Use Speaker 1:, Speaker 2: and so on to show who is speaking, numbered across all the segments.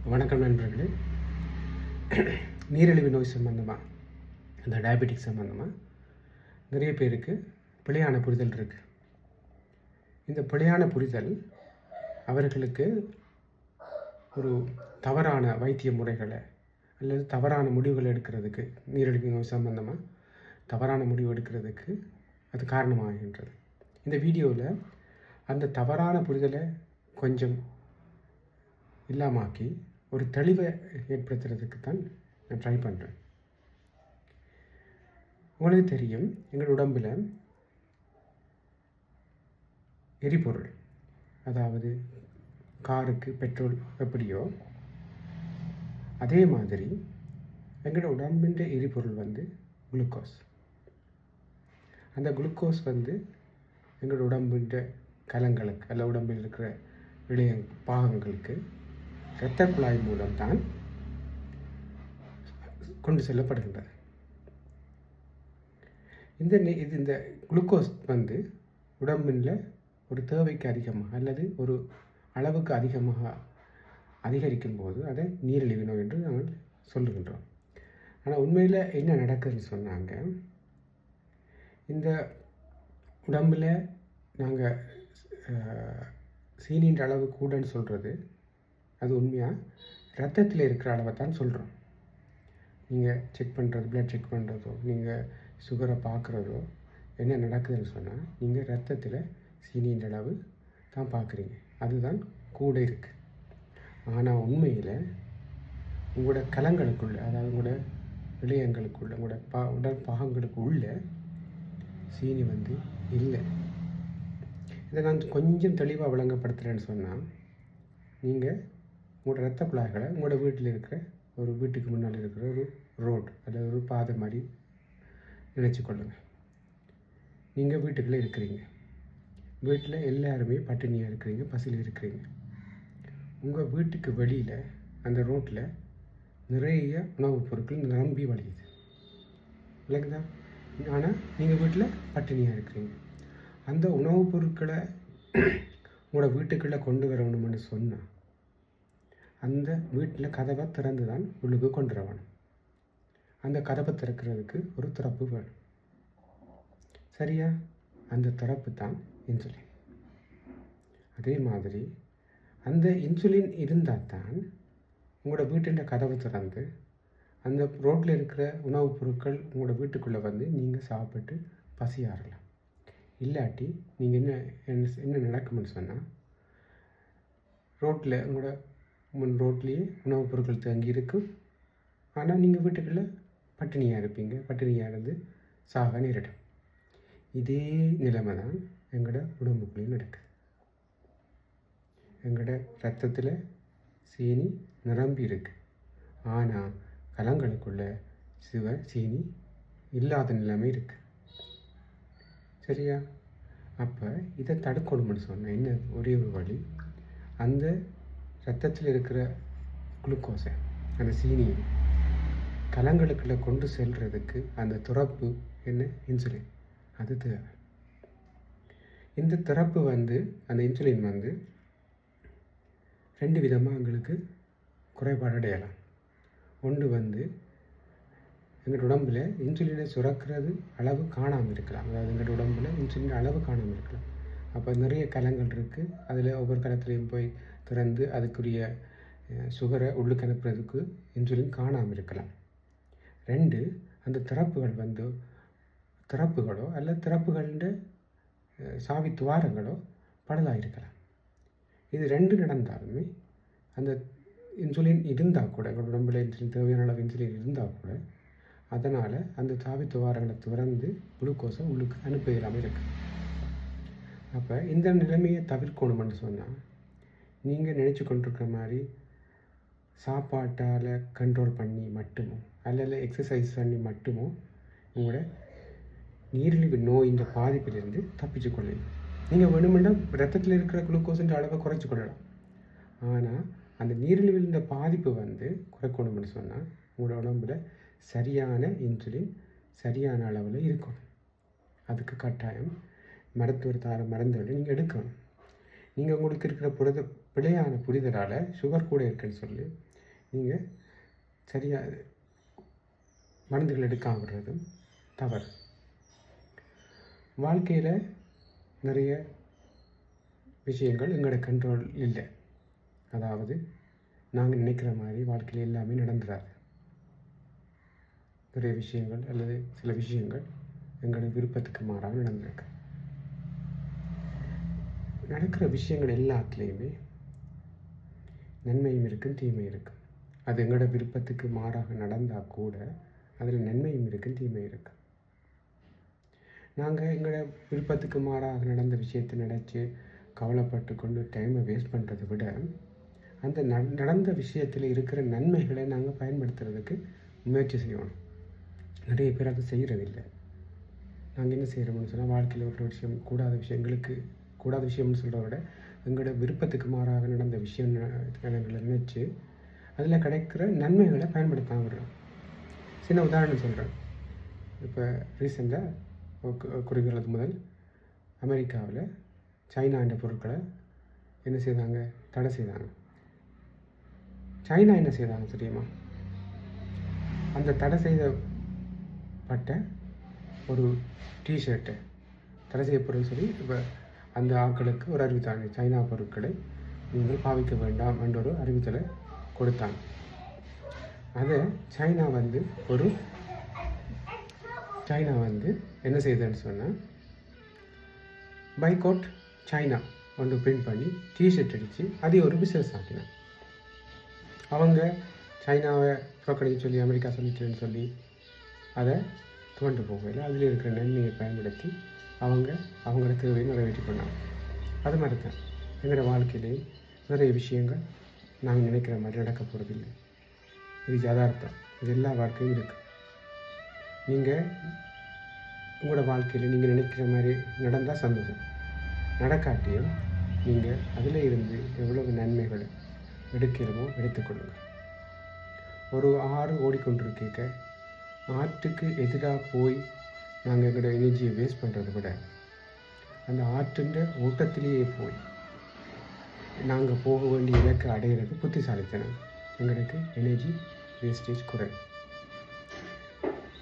Speaker 1: வணக்கம் நண்பர்களே. நீரிழிவு நோய் சம்பந்தமாக, அந்த டயபெட்டிக் சம்பந்தமாக நிறைய பேருக்கு பிழையான புரிதல் இருக்குது. இந்த பிழையான புரிதல் அவர்களுக்கு ஒரு தவறான வைத்திய முறைகளை அல்லது தவறான முடிவுகள் எடுக்கிறதுக்கு, நீரிழிவு நோய் சம்பந்தமாக தவறான முடிவு எடுக்கிறதுக்கு அது காரணமாகின்றது. இந்த வீடியோவில் அந்த தவறான புரிதலை கொஞ்சம் இல்லாமாக்கி ஒரு தெளிவை ஏற்படுத்துறதுக்கு தான் நான் ட்ரை பண்ணுறேன். உங்களுக்கு தெரியும், எங்கள் உடம்பில் எரிபொருள், அதாவது காருக்கு பெட்ரோல் எப்படியோ அதே மாதிரி எங்களோட உடம்பின் எரிபொருள் குளுக்கோஸ். அந்த குளுக்கோஸ் எங்களோட உடம்பின் கலங்களுக்கு அல்ல உடம்பில் இருக்கிற இளைய பாகங்களுக்கு இரத்த குழாய் மூலம்தான் கொண்டு செல்லப்படுகின்றது. இந்த குளுக்கோஸ் உடம்பில் ஒரு தேவைக்கு அதிகமாக அல்லது ஒரு அளவுக்கு அதிகமாக அதிகரிக்கும் போது அதை நீரிழிவு நோய் என்று நாங்கள் சொல்லுகின்றோம். ஆனால் உண்மையில் என்ன நடக்குதுன்னு சொன்னாங்க, இந்த உடம்பில் நாங்கள் சீனின்ற அளவு கூடன்னு சொல்கிறது அது உண்மையாக ரத்தத்தில் இருக்கிற அளவை தான் சொல்கிறோம். நீங்கள் செக் பண்ணுறது, பிளட் செக் பண்ணுறதோ, நீங்கள் சுகரை பார்க்குறதோ என்ன நடக்குதுன்னு சொன்னால், நீங்கள் ரத்தத்தில் சீனின்ற அளவு தான் பார்க்குறீங்க, அதுதான் கூட இருக்குது. ஆனால் உண்மையில் உங்களோட கலங்களுக்குள்ளே, அதாவது உங்களோட இளையங்களுக்குள்ளே, உங்களோட உடல் பாகங்களுக்கு உள்ள சீனி இல்லை. இதை நான் கொஞ்சம் தெளிவாக விளங்கப்படுத்துகிறேன்னு சொன்னால், நீங்கள் உங்களோட இரத்த குழாய்களை உங்களோட வீட்டில் இருக்கிற ஒரு வீட்டுக்கு முன்னால் இருக்கிற ஒரு ரோடு அல்லது ஒரு பாதை மாதிரி நினச்சி கொள்ளுங்கள். நீங்கள் வீட்டுக்குள்ளே இருக்கிறீங்க, வீட்டில் எல்லாருமே பட்டினியாக இருக்கிறீங்க, பசியில் இருக்கிறீங்க. உங்கள் வீட்டுக்கு வெளியில் அந்த ரோட்டில் நிறைய உணவுப் பொருட்கள் நிரம்பி வழியுது, இல்லைங்கதா? ஆனால் நீங்கள் வீட்டில் பட்டினியாக இருக்கிறீங்க. அந்த உணவுப் பொருட்களை உங்களோட வீட்டுக்குள்ளே கொண்டு வரணும்னு சொன்னால், அந்த வீட்டில் கதவை திறந்து தான் உள்ளுக்கு கொண்டு வரணும். அந்த கதவை திறக்கிறதுக்கு ஒரு திறப்பு வேணும், சரியா? அந்த திறப்பு தான் இன்சுலின். அதே மாதிரி அந்த இன்சுலின் இருந்தால் தான் உங்களோட வீட்டின் கதவை திறந்து அந்த ரோட்டில் இருக்கிற உணவுப் பொருட்கள் உங்களோட வீட்டுக்குள்ளே நீங்கள் சாப்பிட்டு பசி ஆறலாம். இல்லாட்டி நீங்கள் என்ன நடக்கும்னு சொன்னால், ரோட்டில் உங்களோட முன் ரோட்லேயே உணவுப் பொருட்கள் தங்கி இருக்கும், ஆனால் நீங்கள் வீட்டுக்குள்ளே பட்டினியாக இருப்பீங்க, பட்டினியாக இருந்து சாக நேரிடும். இதே நிலைமை தான் எங்களோட உடம்புக்குள்ளேயும் நடக்குது. எங்களோட ரத்தத்தில் சீனி நிரம்பி இருக்கு, ஆனால் கலங்களுக்குள்ள சீனி இல்லாத நிலைமை இருக்குது, சரியா? அப்போ இதை தடுக்கணும்னு சொன்னால் என்ன ஒரே ஒரு வழி, அந்த ரத்தத்தில் இருக்கிற குளுக்கோஸை, அந்த சீனியை கலங்களுக்குள்ளே கொண்டு செல்றதுக்கு அந்த திறப்பு என்ன, இன்சுலின், அது தேவை. இந்த திறப்பு அந்த இன்சுலின் ரெண்டு விதமாக எங்களுக்கு குறைபாடு அடையலாம். ஒன்று எங்கள் உடம்பில் இன்சுலினை சுரக்கிறது அளவு காணாமல் இருக்கலாம், அதாவது எங்கள் உடம்பில் இன்சுலின் அளவு காணாமல் இருக்கலாம். அப்போ நிறைய கலங்கள் இருக்குது, அதில் ஒவ்வொரு கலத்துலேயும் போய் திறந்து அதுக்குரிய சுகரை உள்ளுக்கு அனுப்புறதுக்கு இன்சுலின் காணாமல் இருக்கலாம். ரெண்டு, அந்த திறப்புகளோ அல்ல திறப்புகளின் சாவி துவாரங்களோ பழுதாக இருக்கலாம். இது ரெண்டு நடந்தாலுமே அந்த இன்சுலின் இருந்தால் கூட, எங்களோட உடம்புல இன்சுலின் தேவையான அளவு இன்சுலின் இருந்தால் கூட, அதனால் அந்த சாவி துவாரங்களை திறந்து குளுக்கோஸை உள்ளுக்கு அனுப்ப இல்லாமல் இருக்குது. அப்போ இந்த நிலைமையை தவிர்க்கணும்னு சொன்னால், நீங்கள் நினச்சி கொண்டிருக்கிற மாதிரி சாப்பாட்டால் கண்ட்ரோல் பண்ணி மட்டுமோ அல்லது எக்ஸசைஸ் பண்ணி மட்டுமோ உங்களோட நீரிழிவு நோயின் பாதிப்பிலிருந்து தப்பிச்சு கொள்ளலாம். நீங்கள் வேணுமெண்டா ரத்தத்தில் இருக்கிற குளுக்கோஸின் அளவை குறைச்சி கொள்ளலாம். ஆனால் அந்த நீரிழிவில் பாதிப்பு குறைக்கணும்னு சொன்னால் உங்களோட உடம்புல சரியான இன்சுலின் சரியான அளவில் இருக்கணும். அதுக்கு கட்டாயம் மருத்துவர் தர மருந்துகளை நீங்கள் எடுக்கணும். நீங்கள் உங்களுக்கு இருக்கிற பிழையான புரிதலால் சுகர் கூட இருக்குன்னு சொல்லி நீங்கள் சரியாக மருந்துகள் எடுக்காம விடுறதும் தவறு. வாழ்க்கையில் நிறைய விஷயங்கள் எங்களோட கண்ட்ரோல் இல்லை. அதாவது நாங்கள் நினைக்கிற மாதிரி வாழ்க்கையில் எல்லாமே நடந்துடாது. நிறைய விஷயங்கள் அல்லது சில விஷயங்கள் எங்களோட விருப்பத்துக்கு மாறாக நடந்திருக்கு. நடக்கிற விஷயங்கள் எல்லாத்துலேயுமே நன்மையும் இருக்கும், தீமையும் இருக்கும். அது எங்களோட விருப்பத்துக்கு மாறாக நடந்தால் கூட அதில் நன்மையும் இருக்கும், தீமையும் இருக்கும். நாங்கள் எங்களோட விருப்பத்துக்கு மாறாக நடந்த விஷயத்தை நினச்சி கவலைப்பட்டு கொண்டு டைமை வேஸ்ட் பண்ணுறதை விட அந்த நடந்த விஷயத்தில் இருக்கிற நன்மைகளை நாங்கள் பயன்படுத்துறதுக்கு முயற்சி செய்யணும். நிறைய பேர் அதை செய்கிறதில்லை. நாங்கள் என்ன செய்கிறோம்னு சொன்னால், வாழ்க்கையில் ஒரு விஷயம் கூடாத விஷயம்னு சொல்கிறத விட எங்களோட விருப்பத்துக்கு மாறாக நடந்த விஷயங்களை நினச்சி அதில் கிடைக்கிற நன்மைகளை பயன்படுத்தாமல் விடுறோம். சின்ன உதாரணம் சொல்கிறேன். இப்போ ரீசெண்டாக குறுகிறது முதல் அமெரிக்காவில் சைனாண்ட பொருட்களை என்ன செய்தாங்க, தடை செய்தாங்க. சைனா என்ன செய்தாங்க தெரியுமா? அந்த தடை செய்யப்பட்ட ஒரு டிஷர்ட்டை தடை செய்யப்படுன்னு சொல்லி இப்போ அந்த ஆட்களுக்கு ஒரு அறிவித்தாங்க. சைனா பொருட்களை நீங்கள் பாவிக்க வேண்டாம் என்ற ஒரு அறிவித்தலை கொடுத்தாங்க. அதை சைனா என்ன செய்யுதுன்னு சொன்னால், பைகாட் சைனா ஒன்று பிரிண்ட் பண்ணி டிஷர்ட் அடித்து அதை ஒரு பிஸ்னஸ் ஆக்கினாங்க. அவங்க சைனாவை புறக்கணிக்க சொல்லி அமெரிக்கா சொல்லிட்டுன்னு சொல்லி அதை துவண்டு போகல, அதில் இருக்கிற நன்மையை பயன்படுத்தி அவங்களோட தேவையை நிறைவேற்றி பண்ணாங்க. அது மாதிரி தான் எங்களோட வாழ்க்கையிலேயே நிறைய விஷயங்கள் நாங்கள் நினைக்கிற மாதிரி நடக்க போகிறதில்லை. இது யதார்த்தம். இது எல்லா வாழ்க்கையும் இருக்குது. நீங்கள் உங்களோட வாழ்க்கையில் நீங்கள் நினைக்கிற மாதிரி நடந்தால் சந்தோஷம், நடக்காட்டியும் நீங்கள் அதில் இருந்து எவ்வளவு நன்மைகளை எடுக்கிறோமோ எடுத்துக்கொள்ளுங்கள். ஒரு ஆறு ஓடிக்கொண்டிருக்க ஆற்றுக்கு எதிராக போய் நாங்கள் எங்களோட எனர்ஜியை வேஸ்ட் பண்ணுறதை விட அந்த ஆற்றின் ஓட்டத்திலேயே போய் நாங்கள் போக வேண்டிய இலக்கை அடையிறது புத்திசாலித்தனம். எங்களுக்கு எனர்ஜி வேஸ்டேஜ் குறை.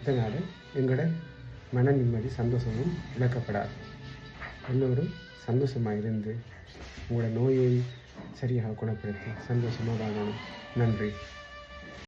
Speaker 1: இதனால் எங்களோட மன நிம்மதி சந்தோஷமும் இழக்கப்படாது. எல்லோரும் சந்தோஷமாக இருந்து உங்களோட நோயை சரியாக குணப்படுத்தி சந்தோஷமாக வாழணும். நன்றி.